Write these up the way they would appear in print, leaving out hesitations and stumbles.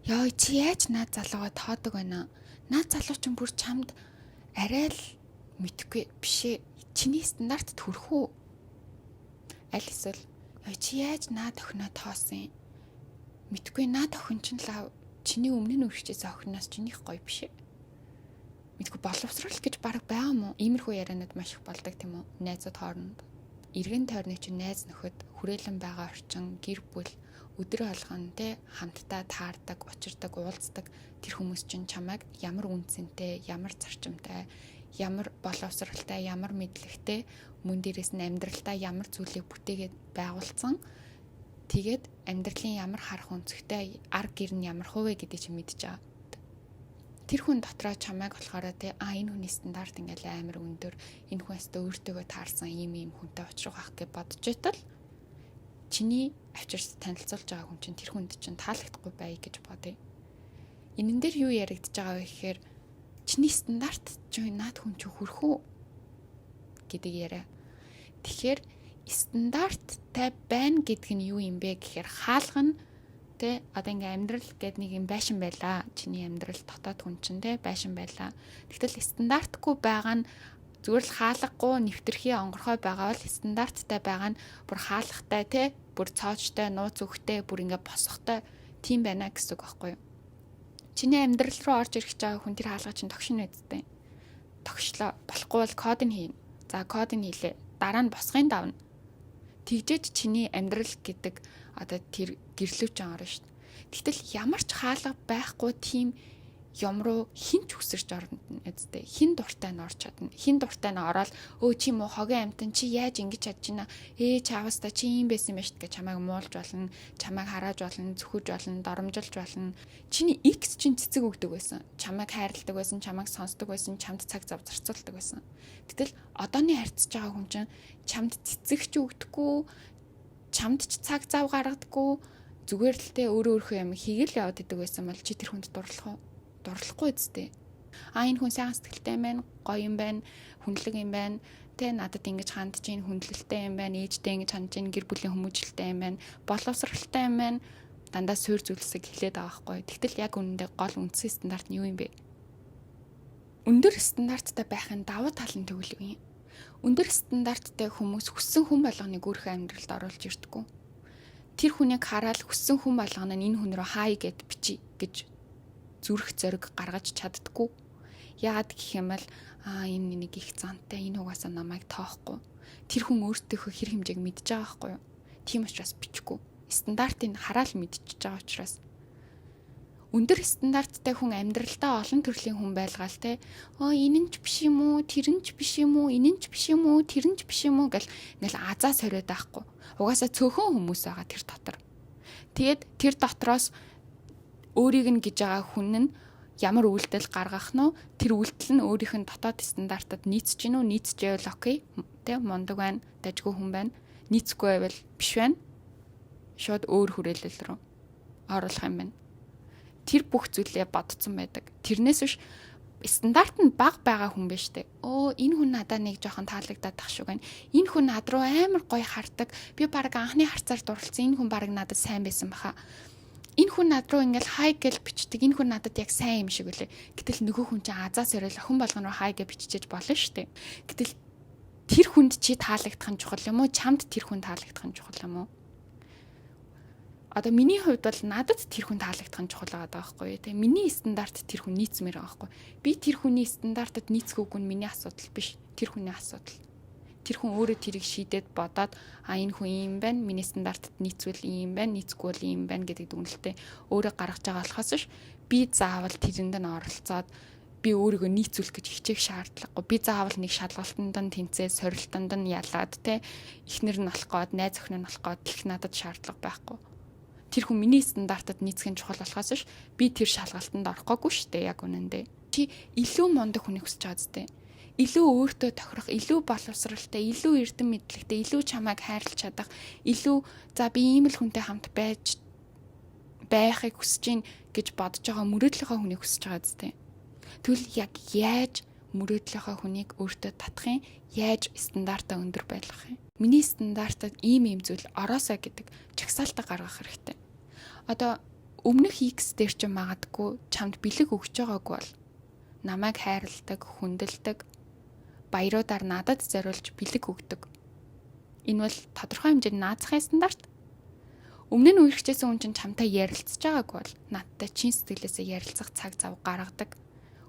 Яа чи яаж наад залууга тоодог байна? Наад залуу ч бүр чамд арай л мэдхгүй бишээ. Чиний стандартд хүрэх үү? Аль эсвэл чи яаж наад охиноо тоосон? Мэдхгүй наад охин ч л чиний өмнө нь үргэлжлээс охиноос чинийх гоё бишээ. Мэдгүй боловсрал гэж баг байгаа мó? Иймэрхүү ярианууд маш их болдог тийм үү? Найзууд хооронд. Иргэн тойрны чинь найз нөхөд хүрээлэн байгаа орчин, гэр бүл өдөр болгон те хамтдаа таардаг, учирдаг, уулздаг тэр хүмүүс чинь чамайг ямар үнцэнтэй, ямар зарчимтай, ямар боловсралтай, ямар мэдлэгтэй, мөн дээрээс нь амьдралдаа ямар зүйлийг бүтээгээд байгуулсан. Тэгээд амьдралын ямар харах өнцгтэй, арга гэр нь ямар хувэ гэдэг чинь мэдж байгаа. Тэр хүн дотроо чамайг болохоор те энэ хүний стандарт ингээл амар өндөр, энэ хүн өстө өөртөөгөө таарсан ийм хүнтэй уулзах байх гэж бодож байтал чиний авчирс танилцуулж байгаа хүн чинь тэр хүнд чинь таалагдахгүй бай гэж бодъё. Энэн дээр юу яригдж байгаа вэ гэхээр чиний стандарт чинь наад хүн чинь хүрэх үү гэдэг яриа. Тэгэхээр стандарттай байна гэдэг нь юу юм бэ гэхээр хаалга нь тэ одоо ингээм амьдрал гэдэг нэг юм байшин байлаа. Чиний амьдрал дотоод хүн чинь тэ байшин байлаа. Тэгтэл стандартгүй байгаа нь зүгээр л хаалгагүй нэвтрхий онгорхой байгаа бол стандарттай байгаа нь бүр хаалгатай тэ бүр цоочтой, нууц өгтэй, бүр ингээ босхтой тийм байна гэсэн үг байхгүй юу? Чиний амьдрал руу орж ирэх гэж байгаа хүн тэр хаалга чинь тогшин үсттэй. Тогшлоо. Болохгүй бол код нь хийн. За код нь хийлээ. Дараа нь босхын давна. Тэгжээч чиний амьдрал гэдэг одоо тэр гэрлүүч орно шүү дээ. Тэгтэл ямар ч хаалга байхгүй тийм юм руу хинч хүсэрч орно эцтэй. Хин дуртай нь орж чадна. Хин дуртай нь ороод чи муу хогийн амтан чи яаж ингэж чадж байна? Чаавста чи юм байсан юм ба шүү гэж чамайг муулж болно, чамайг харааж болно, зөвхөж болно, доромжилж болно. Чиний X чинь цэцэг өгдөг байсан. Чамайг хайрладаг байсан, чамайг сонсдог байсан, чамд цаг зав зарцуулдаг байсан. Гэтэл одооны харьцаж байгаа хүн чинь чамд цэцэг ч өгдөггүй, чамд ч цаг зав гаргадаггүй, зүгээр л тэ өөрийнхөө юм хийгээл яваад идэг байсан бол чи тэр хүнд дурлах уу? Дурлахгүй үстэй. Энэ хүн сайн сэтгэлтэй юм байна, гоё юм байна, хүндлэг юм байна. Тэ надад ингэж хандж ийн хүндлэлтэй юм байна, ээжтэй ингэж хандж ийн, гэр бүлийн хүмүүжлэлтэй юм байна, боловсралтай юм байна. Дандаа суур зүйлсийг хэлээд байгаа байхгүй. Тэгтэл яг үнэндээ гол үндсэн стандарт нь юу юм бэ? Өндөр стандарттай байхын давуу тал нь тэгвэл юу юм? Өндөр стандарттай хүмүүс хүссэн хүн болгоныг өөрийнхөө амьдралд оруулж ирдэггүй. Тэр хүнийг хараад хүссэн хүн болгоно нь энэ хүн рүү хай гэд бичиж гэж зүрх зориг гаргаж чаддаггүй. Яагаад гэх юм бол энэ нэг их зантай, энэ угаасаа намайг тоохгүй. Тэр хүн өөртөөхөө хэр хэмжээг мэдж байгаа байхгүй юу? Тийм учраас бичихгүй. Стандартыг хараал мэдчихэж байгаа учраас өндөр стандарттай хүн амьдралдаа олон төрлийн хүн байлгаал те. Энэ нь ч биш юм уу, тэр нь ч биш юм уу, энэ нь ч биш юм уу, тэр нь ч биш юм уу гэл ингээл азаа сориод байхгүй. Угаасаа цөөхөн хүмүүс байгаа тэр дотор. Тэгээд тэр дотроос өөрийг нь гэж байгаа хүн нь ямар үйлдэл гаргах нь тэр үйлдэл нь өөрийнх нь дотоод стандартад нийцж гинүү, нийцжээвэл окей. Тэ мундаг байна, дажгүй хүн байна. Нийцгүй байвал биш байна. Шууд өөр хүрээлэл рүү оруулах юм байна. Тэр бүх зүйлээ бодцсон байдаг. Тэрнээс биш стандарт нь бага байгаа хүн биш үү? Энэ хүн надад нэг жоохон таалагдаад тах шиг байна. Энэ хүн над руу амар гоё хардаг. Би баг анхны харцаар дурлцсан. Энэ хүн баг надад сайн байсан баха. Энэ хүн над руу ингээл хай гэж бичдэг. Энэ хүн надад яг сайн юм шиг үлээ. Гэтэл нөгөө хүн чинь азаас өрөөл охин болгон руу хай гэж биччихэж болно шүү дээ. Гэтэл тэр хүнд чи таалагдах нь чухал юм уу? Чамд тэр хүн таалагдах нь чухал юм уу? Одоо миний хувьд бол надад тэр хүн таалагдах нь чухал байгаа байхгүй юу? Тэ миний стандарт тэр хүн нийцмээр байгаа байхгүй. Би тэр хүний стандартад нийцгүйг нь миний асуудал биш. Тэр хүний асуудал. Тэр хүн өөрөө тэрийг шийдээд бодоод энэ хүн ийм байна, миний стандартад нийцвэл ийм байна, нийцгүй бол ийм байна гэдэг дүгнэлтээ өөрөө гаргаж байгаа болохоос ш би заавал тэрэнд нь оролцоод би өөрийгөө нийцүүлэх гэж хичээх шаардлагагүй. Би заавал нэг шалгалтанд нь тэнцээ, сорилтонд нь ялаад те эхнэр нь болох гээд, найз охин нь болох гээд их надад шаардлага байхгүй. Тэр хүн миний стандартад нийцэх нь чухал болохоос ш би тэр шалгалтанд орохгүй шүү дээ яг үнэндээ. Чи илүү мундаг хүнийг хүсэж байгаа зү. Илүү өөртөө тохирох, илүү боловсралтай, илүү эрдэм мэдлэгтэй, илүү чамайг хайрлах чадах, илүү за би ийм л хүнтэй хамт байхыг хүсэж гин гэж бодож байгаа мөрөөдлийнхөө хүнийг хүсэж байгаа зү. Тэгвэл яг яаж мөрөөдлийнхөө хүнийг өөртөө татах юм? Яаж стандартаа өндөр байлгах юм? Миний стандартад ийм зүйл ороосоо гэдэг чагсаалтаа гаргах хэрэгтэй. Одоо өмнөх X дээр ч магадгүй чамд бэлэг өгч байгаагүй бол намайг хайрладаг, хүндэлдэг, баяруудаар надад зориулж бэлэг өгдөг. Энэ бол тодорхой хэмжээний наазахын стандарт. Өмнө нь үерхжсэн хүн чинь чамтай ярилцж байгаагүй бол надтай чин сэтгэлээсээ ярилцах цаг зав гаргадаг.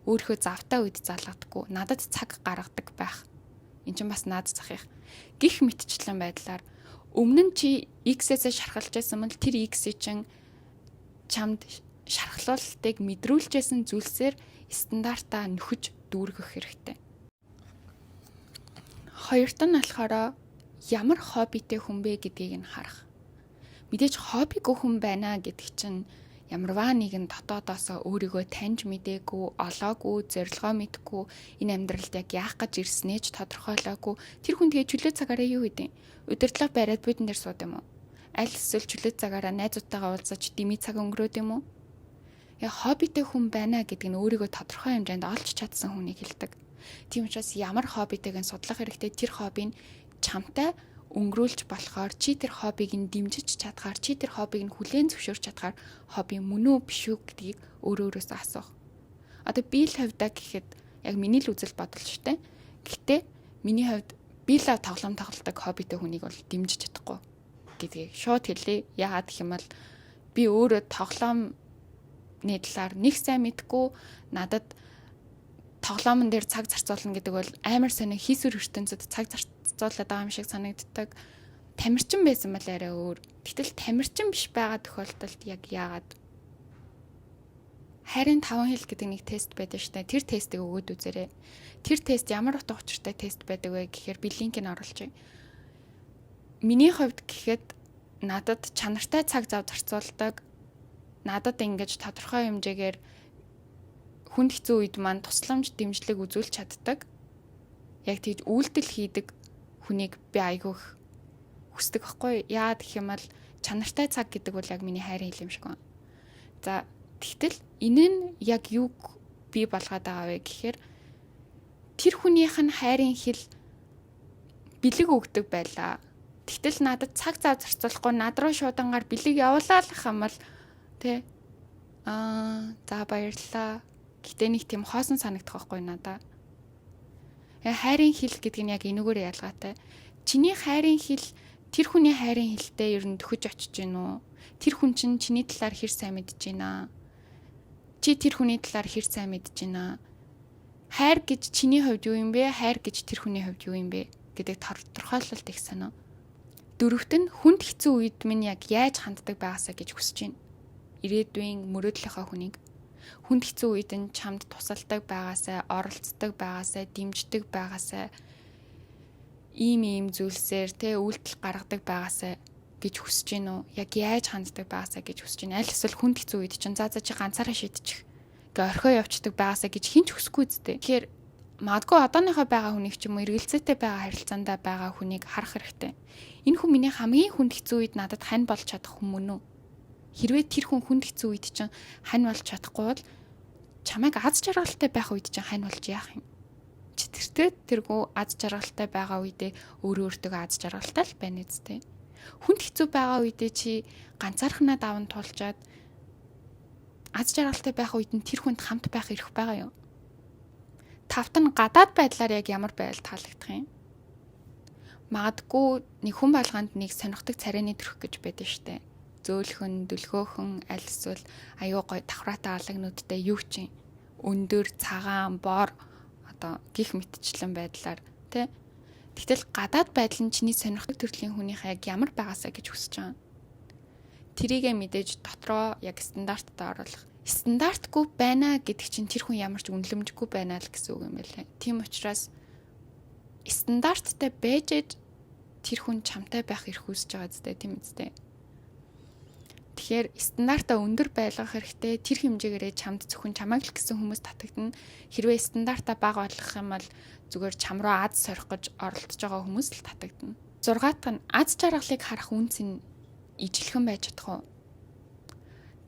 Өөрийнхөө завтай үед залгадаггүй, надад цаг гаргадаг байх. Энд чинь бас наад зах их. Гэх мэтчлэн байдлаар өмнө нь чи X-ээсээ шархалж байсан бол тэр X-ийг чинь чамд шархлуулалтыг мэдрүүлжсэн зүйлсээр стандартаа нөхөж дүүргэх хэрэгтэй. Хоёрт нь болохоор ямар хоббитэй хүн бэ гэдгийг нь харах. Мэдээж хоббигүй хүн байна гэдэг чинь ямарваа нэгэн дотоодоосоо өөрийгөө таньж мэдээгүй, олоогүй, зорилгоо мэдгүй, энэ амьдралд яг яах гэж ирснээ ч тодорхойлоогүй. Тэр хүн тэгээ чөлөө цагаараа юу гэдэг? Удирдлага бариад будин дээр сууд юм уу? Аль эсвэл чөлөө цагаараа найзуудтайгаа уулзаж дими цаг өнгөрөөд юм уу? Яг хоббитэй хүн байна гэдэг нь өөрийгөө тодорхой хэмжээнд олж чадсан хүнийг хэлдэг. Тийм учраас ямар хоббитэйг нь судлах хэрэгтэй. Тэр хоббиг нь чамтай өнгөрүүлж болохоор чи тэр хоббиг нь дэмжиж чадхаар чи тэр хоббиг нь хүлээн зөвшөөрч чадхаар хобби мөн үү биш үү гэдгийг өөрөөсөө асуух. Одоо би л хувьдаа гэхэд яг миний л үзэл бодол шүү дээ. Гэхдээ миний хувьд би л тоглоом тоглодог хоббитэй хүнийг бол дэмжиж чадахгүй гэдгийг шууд хэлье. Яагаад гэх юм бол би өөрөө тоглоомны талаар нэг сайн мэдгүй надад тоглоомн дээр цаг зарцуулна гэдэг бол амар сонио хийсвэр ертөнцид цаг зарцуулаад байгаа юм шиг санагддаг. Тамирчин байсан бол арай өөр. Гэтэл тамирчин биш байгаа тохиолдолд яг яагаад? Харин 5 хил гэдэг нэг тест байдаг шүү дээ. Тэр тестийг өгөөд үзээрэй. Тэр тест ямар утга учиртай тест байдаг вэ гэхээр би линкийг оруулж байна. Миний хувьд гэхэд надад чанартай цаг зав зарцуулдаг. Надад ингэж тодорхой хэмжээгээр хүнд хэцүү үед маань тусламж дэмжлэг үзүүлж чаддаг. Яг тийж үйлдэл хийдэг хүнийг би айгүйх хүсдэг байхгүй. Яагаад гэх юм бол чанартай цаг гэдэг бол яг миний хайрын хэл юм шиг байна. За тэгтэл энэ нь яг юг би болгоод байгаа вэ гэхээр тэр хүнийх нь хайрын хэл бэлэг өгдөг байлаа. Тэгтэл надад цаг зав зарцуулахгүй над руу шуудангаар бэлэг явуулаа л юм бол тэ за баярлалаа. Гэтэ нэг тийм хоосон санагдах байхгүй надаа. Хайрын хэл гэдэг нь яг энэгээр ялгаатай. Чиний хайрын хэл тэр хүний хайрын хэлтэй ер нь төхөж очиж гин үү? Тэр хүн чинь чиний талаар хэр сайн мэдэж байна? Чи тэр хүний талаар хэр сайн мэдэж байна? Хайр гэж чиний хувьд юу юм бэ? Хайр гэж тэр хүний хувьд юу юм бэ гэдэг тодорхойлолт их сонио. Дөрөвт нь хүнд хэцүү үед минь яг яаж ханддаг байгаасаа гэж хүсэж байна. Ирээдүйн мөрөөдлийнхөө хүнийг хүнд хэцүү үед нь чамд тусалдаг байгаасаа, оролцдог байгаасаа, дэмждэг байгаасаа, ийм зүйлсээр тэ үйлдэл гаргадаг байгаасаа гэж хүсэж гин үү? Яг яаж ханддаг байгаасаа гэж хүсэж гин. Аль эсвэл хүнд хэцүү үед чинь за чи ганцаараа шийдчих. Гэ орхио явцдаг байгаасаа гэж хинч хүсэхгүй зү. Тэгэхээр магадгүй одооныхоо байгаа хүнийг ч юм уу эргэлзээтэй байгаа харилцаандаа байгаа хүнийг харах хэрэгтэй. Энэ хүн миний хамгийн хүнд хэцүү үед надад хань болж чадах хүн мөн үү? Хэрвээ тэр хүн хүнд хэцүү үед чинь хань болж чадахгүй бол чамайг аз жаргалтай байх үед чинь хань болж яах юм? Читэртэй тэргүй аз жаргалтай байгаа үедээ өөртөө аз жаргалтай л байна үстэй. Хүнд хэцүү байгаа үедээ чи ганцаархнаа даван тулчаад аз жаргалтай байх үед нь тэр хүнд хамт байх эрх байгаа юу? Тавт нь гадаад байдлаар яг ямар байдал таалагдах юм? Магадгүй нэг хүн болгонд нэг сонирхдаг царайны төрх гэж байдаг штэ. Зөөлхөн, дүлгөөхөн, аль эсвэл аюу гой давхраатай алагнуудтай юу ч юм. Өндөр, цагаан, бор одоо гих мэтчлэн байдлаар тий. Тэгтэл гадаад байдал нь чиний сонирхдаг төрлийн хүнийх яг ямар байгаасаа гэж хүсэж байгаа. Тэрийгэ мэдээж дотроо яг стандартад оруулах. Стандартгүй байна гэдэг чинь тэр хүн ямар ч үнэлэмжгүй байна л гэсэн үг юм байлаа. Тийм учраас стандарттай байж тэр хүн чамтай байх эрх үүсэж байгаа зү тийм үстэй. Тэгэхээр стандартаа өндөр байлгах хэрэгтэй. Тэр хэмжээгээрээ чамд зөвхөн чамайг л гэсэн хүмүүс татагдана. Хэрвээ стандартаа бага болгох юм бол зүгээр чам руу аз сорих гэж оролдож байгаа хүмүүс л татагдана. 6-т нь аз жаргалыг харах үнц нь ижилхэн байж чадах уу?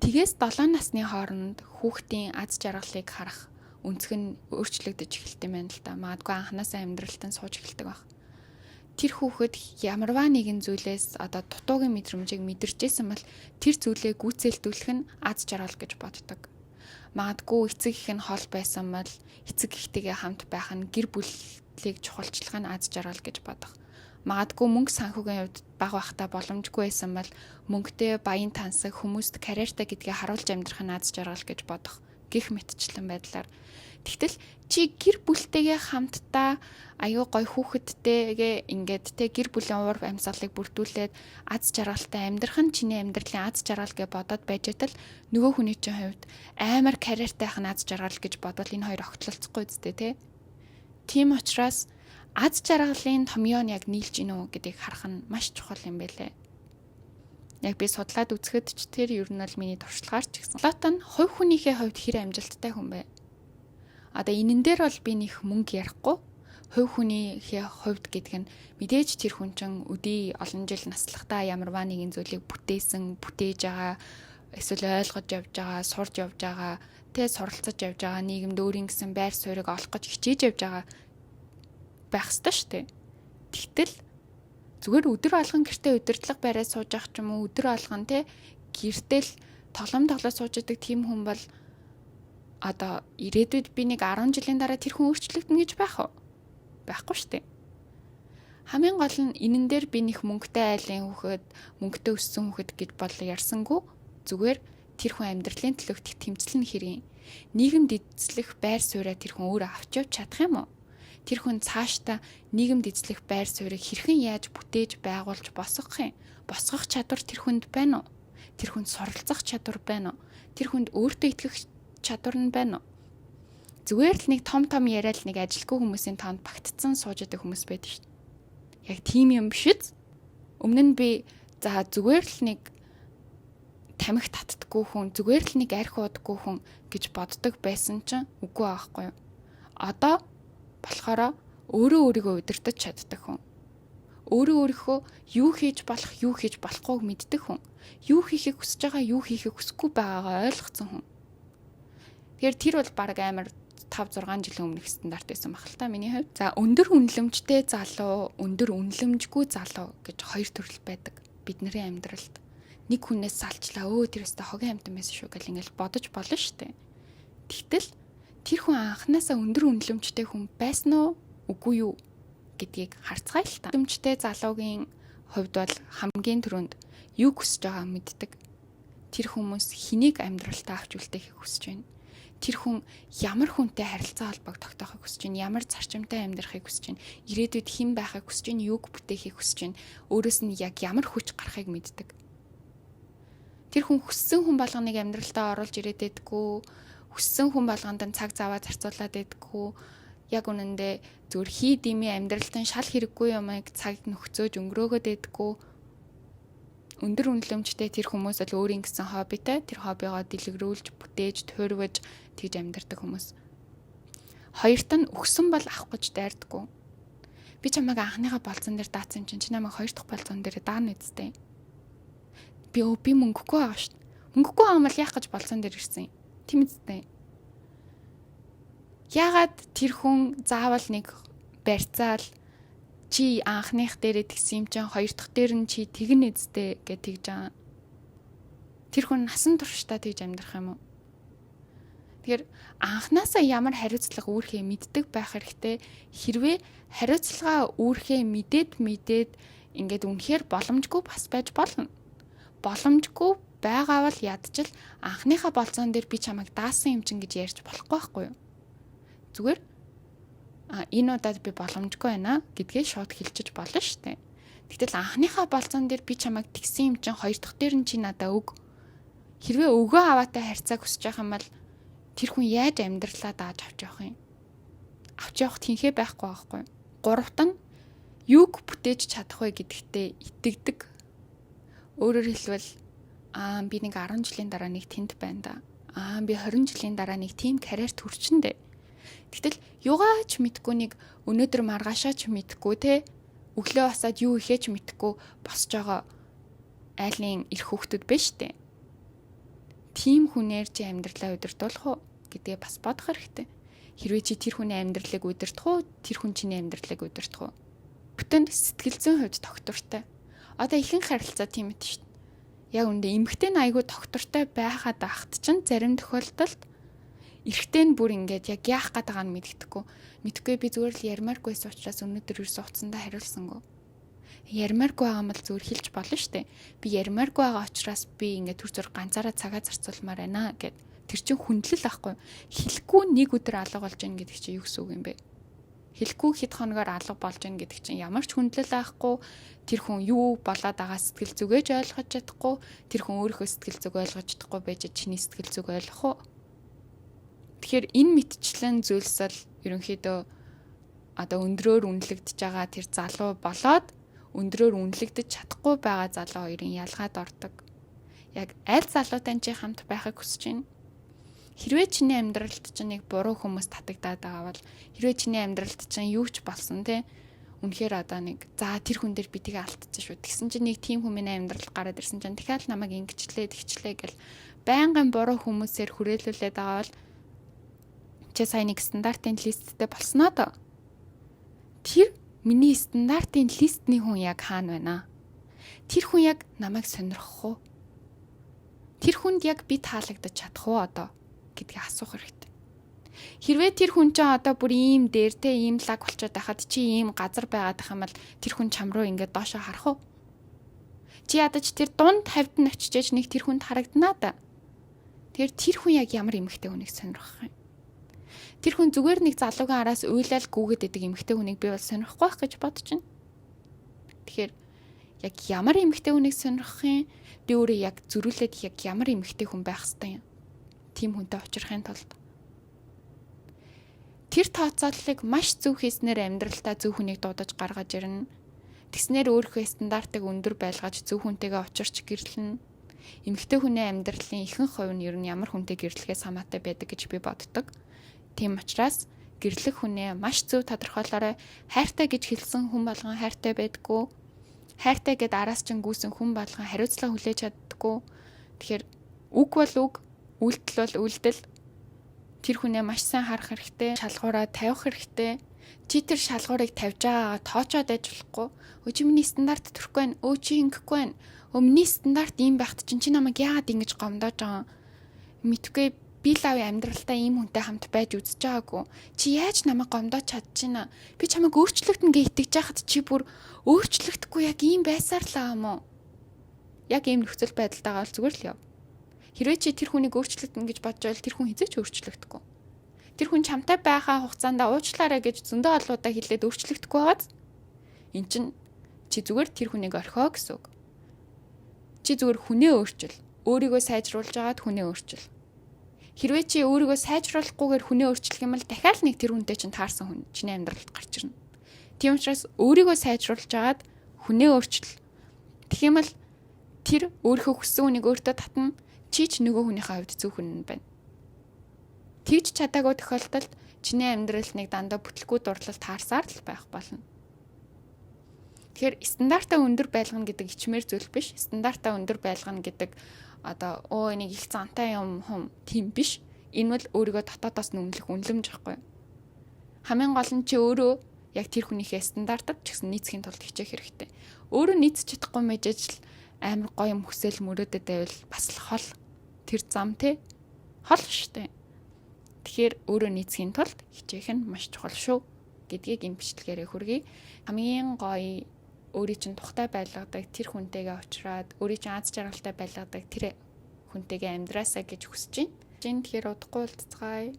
Тэгээс 7 насны хооронд хүүхдийн аз жаргалыг харах өнцг нь өөрчлөгдөж эхэлт юм байна л да. Магадгүй анханасаа амьдралтан сууж эхэлдэг баг. тэр хүүхэд ямарваа нэгэн зүйлээс одоо дутуугийн мэдрэмжийг мэдэрчээсэн бол тэр зүйлээ гүйцэлдүүлэх нь аз жаргал гэж боддог. Магадгүй эцэг их нь хол байсан бол эцэг ихтэйгээ хамт байх нь гэр бүлийг чухалчлах нь аз жаргал гэж бодох. Магадгүй мөнгө санхүүгийн хувьд бага байхдаа боломжгүй байсан бол мөнгөтэй баян тансаг хүмүүст карьертай гэдгээ харуулж амьдрах нь аз жаргал гэж бодох. Гэх мэтчлэн байдлаар. Тэгтэл чи гэр бүлтэйгээ хамтдаа аюу гой хүүхэдтэйгээ ингээд те гэр бүлийн уур амьсгалыг бүрдүүлээд аз жаргалтай амьдрах нь чиний амьдралын аз жаргал гэж бодоод байж тал нөгөө хүний чинь хувьд амар карьертай ах нь аз жаргал гэж бодвол энэ хоёр огтлолцохгүй үстэй те. Тийм учраас аз жаргалын томьёо нь яг нийлж гинөө гэдгийг харах нь маш чухал юм байлээ. Яг би судлаад үзэхэд ч тэр ер нь бол миний туршлагаар ч гэсэн. Платон хувь хүнийхээ хувьд хэр амжилттай хүн бэ? Одоо энэн дээр бол би нэх мөнгө ярихгүй. Хувь хүнийхээ хувьд гэдэг нь мэдээж тэр хүн чинь өдий олон жил наслахтаа ямарваа нэгэн зүйлийг бүтээж байгаа, эсвэл ойлгож явж байгаа, сурж явж байгаа, тэ суралцаж явж байгаа, нийгэмд өөрийн гэсэн байр суурийг олох гэж хичээж явж байгаа байх ёстой шүү дээ. Тэгтэл зүгээр өдөр алган гэртээ удирдлага бариад сууж ах ч юм уу, өдөр алган те гэртэл тоглоод сууж идэг тийм хүн бол одоо ирээдүйд би нэг 10 жилийн дараа тэр хүн өөрчлөгдөн гэж байх уу? Байхгүй шүү дээ. Хамгийн гол нь энэн дээр би нэг мөнгөтэй айлын хүүхэд, мөнгөтэй өссөн хүүхэд гэж бол ярьсангүй. Зүгээр тэр хүн амьдралын төлөв тэмцэлэн хэрэг. Нийгэмд эзлэх байр сууриа тэр хүн өөрөө авч явж чадах юм уу? Тэр хүн цаашдаа нийгэмд эзлэх байр суурийг хэрхэн яаж бүтээж байгуулж босгох чадвар тэр хүнд байна уу? Тэр хүнд суралцах чадвар байна уу? Тэр хүнд өөртөө итгэх чадвар нь байна уу? Зүгээр л нэг том яриад нэг ажилгүй хүмүүсийн тоонд багтцсан сууж байгаа хүмүүс байдаг шүү дээ. Яг тийм юм биш үү? Өмнө нь би за зүгээр л нэг тамхи татдаггүй хүн, зүгээр л нэг арх уудаггүй хүн гэж боддог байсан чинь үгүй аахгүй юу? Одоо болохоор өөрөө өөрийгөө удирдах чаддаг хүн. Өөрөө өөрийнхөө юу хийж болох, юу хийж болохгүйг мэддэг хүн. Юу хийхийг хүсэж байгаа, юу хийхийг хүсэхгүй байгаагаа ойлгоцсон хүн. Тэгэхээр тэр бол баг амар 5-6 жилийн өмнөх стандарт байсан баг л та миний хувьд. За өндөр үнэлэмжтэй залуу, өндөр үнэлэмжгүй залуу гэж хоёр төрөл байдаг бидний амьдралд. Нэг хүнээс салчлаа тэр өстө хогийн амтан байсан шүү гэл ингээл бодож болно шүү дээ. Тэгтэл тэр хүн анханасаа өндөр үнэлэмжтэй хүн байсан уу үгүй юу гэдгийг харцгаая л та. Үнэлэмжтэй залуугийн хувьд бол хамгийн түрүүнд юу хүсэж байгааг мэддэг. Тэр хүмүүс хэнийг амьдралтаа авч үлдээхийг хүсэж байна. Тэр хүн ямар хүнтэй харилцаа холбоог тогтоохыг хүсэж байна, ямар зарчимтай амьдрахыг хүсэж байна, ирээдүйд хэн байхыг хүсэж байна, юуг бүтээхийг хүсэж байна, өөрөөс нь яг ямар хүч гарахыг мэддэг. Тэр хүн хүссэн хүн болгоныг амьдралтаа оруулж ирээд байдаггүй, хүссэн хүн болгонд нь цаг заваа зарцуулаад байдаггүй, яг үнэндээ зүгээр хий димийн амьдралтын шал хэрэггүй юмыг цаг нөхцөөж өнгөрөөгөөд байдаггүй. Өндөр үнэлэмжтэй тэр хүмүүс л өөрийн гэсэн хоббитай тэр хоббигоо дэлгэрүүлж, бүтээж, туурвж тэгж амьдардаг хүмүүс. Хоёрт нь өгсөн бол авах гэж дайрдаггүй. Би чамайг анхныхаа болцсон дээр даацсан чинь чи намайг хоёр дахь болцсон дээр даана үсттэй. Би мөнгөгүй байгаа шүү дээ. Мөнгөгүй байгаа юм яах гэж болцсон дээр ирсэн юм. Тийм үсттэй. Яагаад тэр хүн заавал нэг барьцаал чи анхных дээрээ тэгсэн юм чинь хоёр дахь дээр нь чи тэгнэ эзтэй гэж тэгж байгаа. Тэр хүн насан туршдаа тэгж амьдрах юм уу? Тэгэхээр анханасаа ямар хариуцлага үүрхээ мэддэг байх хэрэгтэй. Хэрвээ хариуцлага үүрхээ мэдээд ингээд үнэхээр боломжгүй бас байж болно. Боломжгүй байгаа бол ядчил анхныхаа болцоон дээр би чамайг даасан юм чинь гэж ярьж болохгүй байхгүй юу? Зүгээр энэ удаад би боломжгүй байна гэдгээ шууд хэлчих болно шүү дээ. Гэтэл анхныхаа болцоон дээр би чамайг тэгсэн юм чинь хоёр дахь дээр нь чи надаа өг. Хэрвээ өгөө аваатай харьцааг хүсэж байгаа юм бол тэр хүн яаж амьдралаа дааж авч явах юм? Авч явах тэнхээ байхгүй байхгүй. Гуравт нь юг бүтээж чадах вэ гэдэгтээ итгэдэг. Өөрөөр хэлбэл би нэг 10 жилийн дараа нэг тэнд байна да. Би 20 жилийн дараа нэг тийм карьерт хүрчэндээ. Гэтэл югаач мэдгүй нэг өнөөдөр маргаашаач мэдгүй те өглөө басаад юу ихээч мэдгүй босч байгаа айлын эрх хүүхдүүд байна штэ. Тим хүнээр чи амьдралаа удирдуулах уу гэдгээ бас бодох хэрэгтэй. Хэрвээ чи тэр хүний амьдралыг удирдах уу, тэр хүн чиний амьдралыг удирдах уу? Бүтэн сэтгэл зүйн хувьд доктортой. Одоо ихэнх харилцаа тийм мэт шүү дээ. Яг үндэ эмэгтэй нь айгүй доктортой байхад ахт чинь зарим тохиолдолд эрэгтэй нь бүр ингээд яг яах гээд байгааг нь мэдхгүй би зүгээр л ярмааргүйсэн учраас өнөөдөр ерөөсөө утсандаа хариулсангүй. Ярмааргүй байгаа юм бол зүгээр хэлж болно шүү дээ. Би ярмааргүй байгаа учраас би ингээд төр зур ганцаараа цагаа зарцуулмаар байна гэд. Тэр чинь хүндлэл ахгүй. Хэлэхгүй нэг өдөр алга болж гин гэдэг чинь юу гэсэн үг юм бэ? Хэлэхгүй хэд хоногоор алга болж гин гэдэг чинь ямар ч хүндлэл байхгүй. Тэр хүн юу болоод байгаа сэтгэл зүгээж ойлгож чадахгүй. Тэр хүн өөрийнхөө сэтгэл зүг ойлгож чадахгүй байж чиний сэтгэл зүг ойлгох уу? Тэгэхээр энэ мэтчлэн зүйлс л ерөнхийдөө одоо өндрөөр үнэлэгдэж байгаа тэр залуу болоод өндрөөр үнэлэгдэж чадахгүй байгаа залуу хоёрын ялгаад ордог. Яг аль залуутай чи хамт байхыг хүсэж байна? Хэрвээ чиний амьдралд чинь нэг буруу хүмүүс татагдаад байгаа бол хэрвээ чиний амьдралд чинь юу ч болсон те үнэхээр одоо нэг за тэр хүн дээр би тэгээ алдчихсан шүү. Тэгсэн чинь нэг тийм хүмүүний амьдрал гараад ирсэн чинь дахиад намайг ингэчлээ тэгчлээ гэл байнгын буруу хүмүүсээр хүрээлүүлээд байгаа бол чи сайн нэг стандартын листтэй болсноо доо. Тэр миний стандартын листний хүн яг хаана байна? Тэр хүн яг намайг сонирхох уу? Тэр хүнд яг би таалагдаж чадах уу одоо гэдгийг асуух хэрэгтэй. Хэрвээ тэр хүн чинь одоо бүр ийм дээр те ийм лаг болчиход байхад чи ийм газар байгаад байх юм бол тэр хүн чам руу ингээд доошоо харах уу? Чи ядаж тэр дунд хавьд нь очиж нэг тэр хүнд харагданаа да. Тэр хүн яг ямар эмэгтэй хүнийг сонирхох юм? Тэр хүн зүгээр нэг залуугийн араас уйлал гүгээд идэг эмэгтэй хүнийг би бол сонирхгүй байх гэж бодож байна. Тэгэхээр яг ямар эмэгтэй хүнийг сонирхох юм? Би өөрөө яг зөрүүлээд яг ямар эмэгтэй хүн байх ёстой юм? Тийм хүнтэй уулзрахын тулд тэр тооцооллыг маш зөв хийснээр амьдралтаа зөв хүнийг дуудаж гаргаж ирнэ. Тэгснээр өөрийнхөө стандартыг өндөр байлгаж зөв хүнтэйгээ учирч гэрлэнэ. Эмэгтэй хүний амьдралын ихэнх хувь нь ер нь ямар хүнтэй гэрлэхээс хамаатай байдаг гэж би боддог. Тийм учраас гэрлэх хүнээ маш зөв тодорхойлоорой. Хайртай гэж хэлсэн хүн болгон хайртай байдаггүй. Хайртай гэд араас чинь гүйсэн хүн болгон хариуцлага хүлээж чаддаггүй. Тэгэхээр үг бол үг, үйлдэл бол үйлдэл. Тэр хүнээ маш сайн харах хэрэгтэй, шалгуураа тавих хэрэгтэй. Чи тэр шалгуурыг тавьж байгаагаа тоочоод байж болохгүй. Өө чи миний стандарт төрөхгүй байна. Өө чи ингэхгүй байна. Өмнөний стандарт ийм байхад чи намайг яагаад ингэж гомдоож байгаа юм? Мэдгүй би лави амьдралтаа ийм хүнтэй хамт байж үзэж байгаагүй. Чи яаж намайг гомдоож чадчихна? Би чамайг өөрчлөгдөн гэж итгэж байхад чи бүр өөрчлөгдөхгүй яг ийм байсаар л аа юм уу? Яг ийм нөхцөл байдалтайгаа бол зүгээр л яв. Хэрвээ чи тэр хүнийг өөрчлөгдөн гэж бодож байвал тэр хүн хизээч өөрчлөгдөхгүй. Тэр хүн чамтай байхаа хугацаанд уучлаарай гэж зөндөө олуудаа хэлээд өөрчлөгдөхгүй байгааз. Эн чинь чи зүгээр тэр хүнийг орхио гэсэн үг. Чи зүгээр хүнээ өөрчил. Өөрийгөө сайжруулж агаад хүнээ өөрчил. Хэрвээ чи өөрийгөө сайжруулахгүйгээр хүнээ өөрчлөх юм бол дахиад нэг тэр хүнтэй чинь таарсан хүн чиний амьдралд гарч ирнэ. Тийм учраас өөрийгөө сайжруулж агаад хүнээ өөрчил. Тэгэх юм бол тэр өөрийнхөө хүссэн хүнийг өөртөө татна. Чи ч нөгөө хүнийхээ хувьд зөв хүн байна. Тэгж чадаагүй тохиолдолд чиний амьдрал нэг дандаа бүтлгүй дурлал таарсаар л байх болно. Тэгэхээр стандартаа өндөр байлгана гэдэг ичмэр зүйл биш. Стандартаа өндөр байлгана гэдэг одоо энийг их зантай юм тийм биш. Энэ бол өөрийгөө дотоодоос нүмлэх үнэлэмж байхгүй. Хамгийн гол нь чи өөрөө яг тэр хүнийхээ стандартад ч гэсэн нийцхийн тулд хичээх хэрэгтэй. Өөрөө нийцэж чадахгүй байж ажил амар гоё юм хүсэл мөрөөдөд байвал бас л хол тэр зам те хол штэ. Тэгэхээр өөрөө нийцхийн тулд хичээх нь маш чухал шүү гэдгийг энэ бичлэгээрээ хүргэе. Хамгийн гоё өөрийн чинь тухтай байлгадаг тэр хүнтэйгээ уулзраад өөрийн чинь аз жаргалтай байлгадаг тэр хүнтэйгээ амьдраасаа гэж хүсэж байна. Тэгэхээр удахгүй уулзцгаая.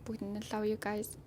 Бүгд нь love you guys.